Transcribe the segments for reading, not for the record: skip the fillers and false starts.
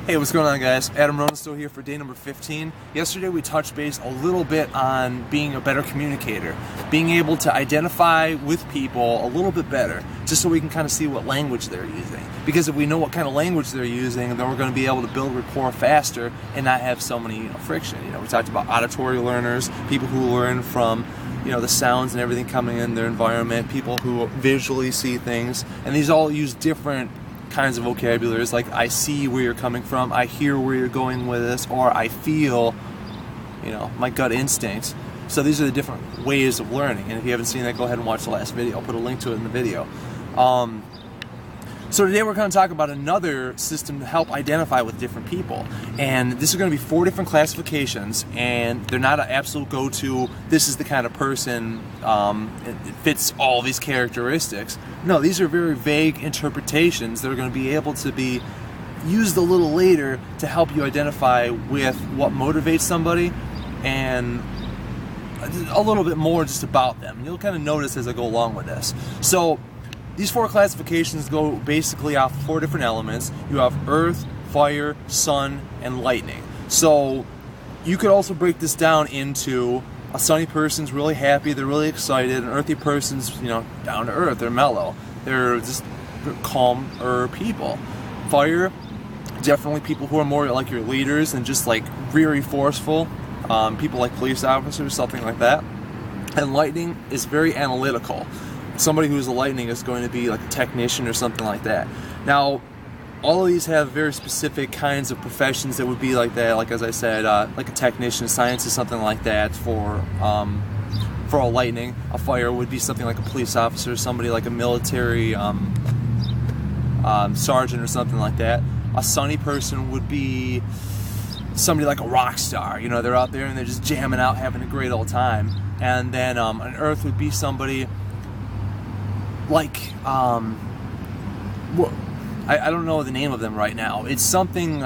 Hey, what's going on, guys? Adam Rounisto here for day number 15. Yesterday we touched base a little bit on being a better communicator, being able to identify with people a little bit better, just so we can kind of see what language they're using. Because if we know what kind of language they're using, then we're going to be able to build rapport faster and not have so many friction. We talked about auditory learners, people who learn from the sounds and everything coming in their environment, people who visually see things, and these all use different kinds of vocabularies, like I see where you're coming from, I hear where you're going with this, or I feel, my gut instincts. So these are the different ways of learning, and if you haven't seen that, go ahead and watch the last video. I'll put a link to it in the video. So today we're going to talk about another system to help identify with different people, and this is going to be 4 different classifications, and they're not an absolute go-to, this is the kind of person, it fits all these characteristics. No, these are very vague interpretations that are going to be able to be used a little later to help you identify with what motivates somebody and a little bit more just about them. You'll kind of notice as I go along with this. So these 4 classifications go basically off 4 different elements. You have earth, fire, sun, and lightning. So you could also break this down into a sunny person's really happy, they're really excited. An earthy person's, down to earth, they're mellow. They're just calmer people. Fire, definitely people who are more like your leaders and just like very forceful. People like police officers, something like that. And lightning is very analytical. Somebody who's a lightning is going to be like a technician or something like that. Now, all of these have very specific kinds of professions that would be like that. Like as I said, like a technician, science is something like that for a lightning. A fire would be something like a police officer, somebody like a military sergeant or something like that. A sunny person would be somebody like a rock star. They're out there and they're just jamming out, having a great old time. And then an earth would be somebody like, I don't know the name of them right now. It's something,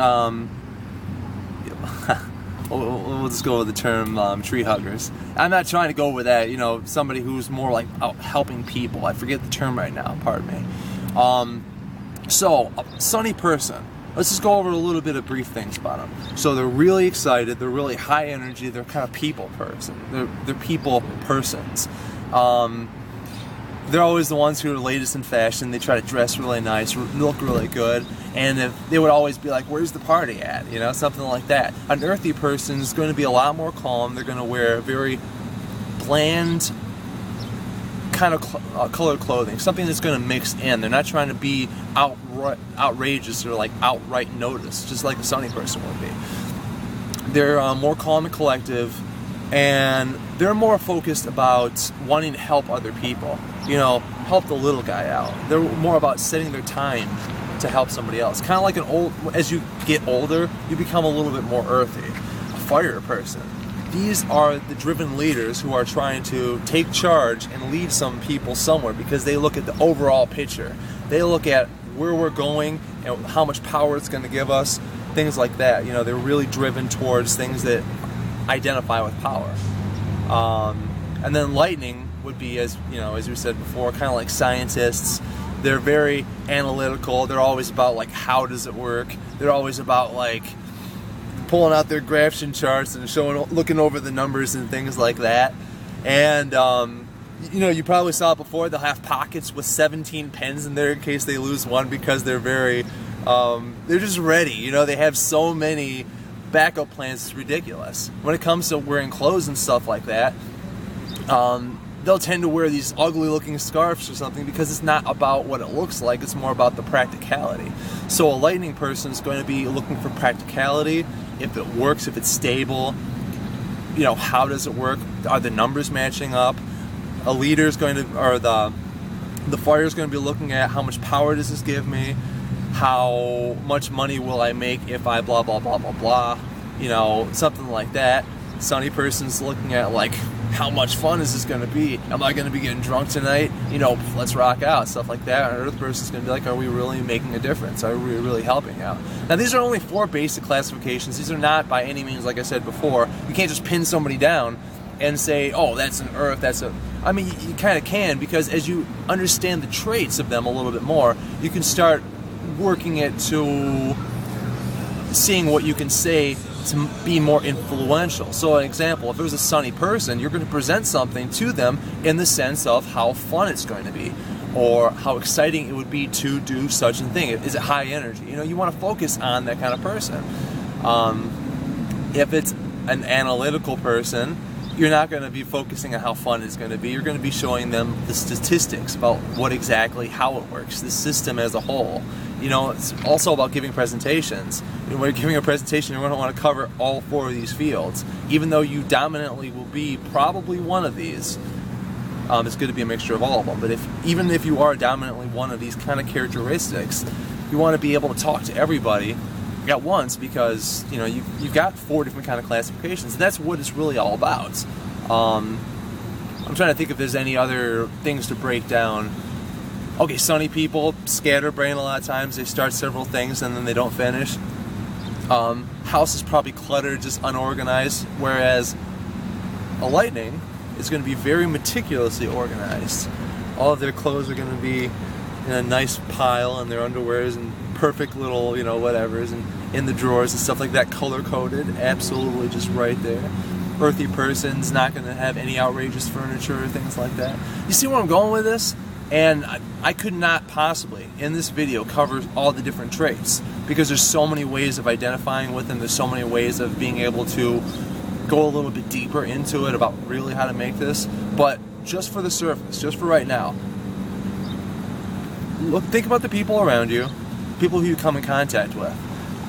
we'll just go with the term tree huggers. I'm not trying to go with that, somebody who's more like out helping people. I forget the term right now, pardon me. So, a sunny person. Let's just go over a little bit of brief things about them. So they're really excited, they're really high energy, they're kind of people person. They're people persons. They're always the ones who are latest in fashion. They try to dress really nice, look really good, and they would always be like, where's the party at? Something like that. An earthy person is going to be a lot more calm. They're going to wear very bland kind of colored clothing, something that's going to mix in. They're not trying to be outrageous or like outright noticed, just like a sunny person would be. They're more calm and collective, and they're more focused about wanting to help other people. Help the little guy out. They're more about setting their time to help somebody else. Kind of like as you get older, you become a little bit more earthy. A fire person. These are the driven leaders who are trying to take charge and lead some people somewhere because they look at the overall picture. They look at where we're going and how much power it's going to give us, things like that. They're really driven towards things that identify with power. And then lightning would be, as we said before, kind of like scientists. They're very analytical. They're always about like, how does it work? They're always about like pulling out their graphs and charts and looking over the numbers and things like that. And you probably saw it before. They'll have pockets with 17 pens in there in case they lose one, because they're very they're just ready. They have so many backup plans, it's ridiculous. When it comes to wearing clothes and stuff like that, they'll tend to wear these ugly looking scarves or something because it's not about what it looks like, it's more about the practicality. So a lightning person is going to be looking for practicality, if it works, if it's stable, how does it work, are the numbers matching up. A leader is going to, or the fire is going to be looking at how much power does this give me, how much money will I make if I blah blah blah blah blah, something like that. Sunny person's looking at like, how much fun is this going to be? Am I going to be getting drunk tonight? Let's rock out, stuff like that. An earth person's going to be like, are we really making a difference? Are we really helping out? Now, these are only 4 basic classifications. These are not by any means, like I said before, you can't just pin somebody down and say, oh, that's an earth, I mean, you kind of can, because as you understand the traits of them a little bit more, you can start working it to seeing what you can say to be more influential. So an example, if there's a sunny person, you're going to present something to them in the sense of how fun it's going to be, or how exciting it would be to do such a thing. Is it high energy? You know, you want to focus on that kind of person. If it's an analytical person, you're not going to be focusing on how fun it's going to be. You're going to be showing them the statistics about what exactly, how it works, the system as a whole. You know, it's also about giving presentations. When you're giving a presentation, you're going to want to cover all 4 of these fields. Even though you dominantly will be probably one of these, it's good to be a mixture of all of them. But even if you are dominantly one of these kind of characteristics, you want to be able to talk to everybody at once, because you know you've got 4 different kind of classifications. And that's what it's really all about. I'm trying to think if there's any other things to break down. Okay, sunny people, scatterbrain a lot of times. They start several things and then they don't finish. House is probably cluttered, just unorganized, whereas a lightning is going to be very meticulously organized. All of their clothes are going to be in a nice pile, and their underwears and perfect little, you know, whatevers, and in the drawers and stuff like that, color-coded, absolutely just right there. Earthy person's not going to have any outrageous furniture or things like that. You see where I'm going with this? And I could not possibly, in this video, cover all the different traits, because there's so many ways of identifying with them, there's so many ways of being able to go a little bit deeper into it about really how to make this. But just for the surface, just for right now, think about the people around you, people who you come in contact with,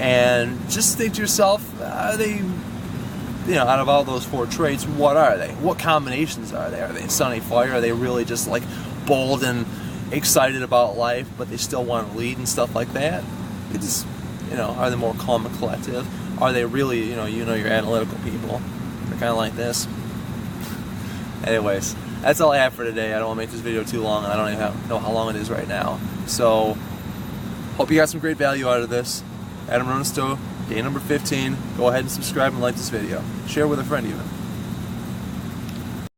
and just think to yourself, are they, you know, out of all those 4 traits, what are they? What combinations are they? Are they sunny fire? Are they really just like bold and excited about life, but they still want to lead and stuff like that? It's, you know, are they more calm and collective? Are they really, you know, your analytical people? They're kind of like this. Anyways, that's all I have for today. I don't want to make this video too long. I don't even know how long it is right now. So, hope you got some great value out of this. Adam Rounisto, day number 15. Go ahead and subscribe and like this video. Share with a friend even.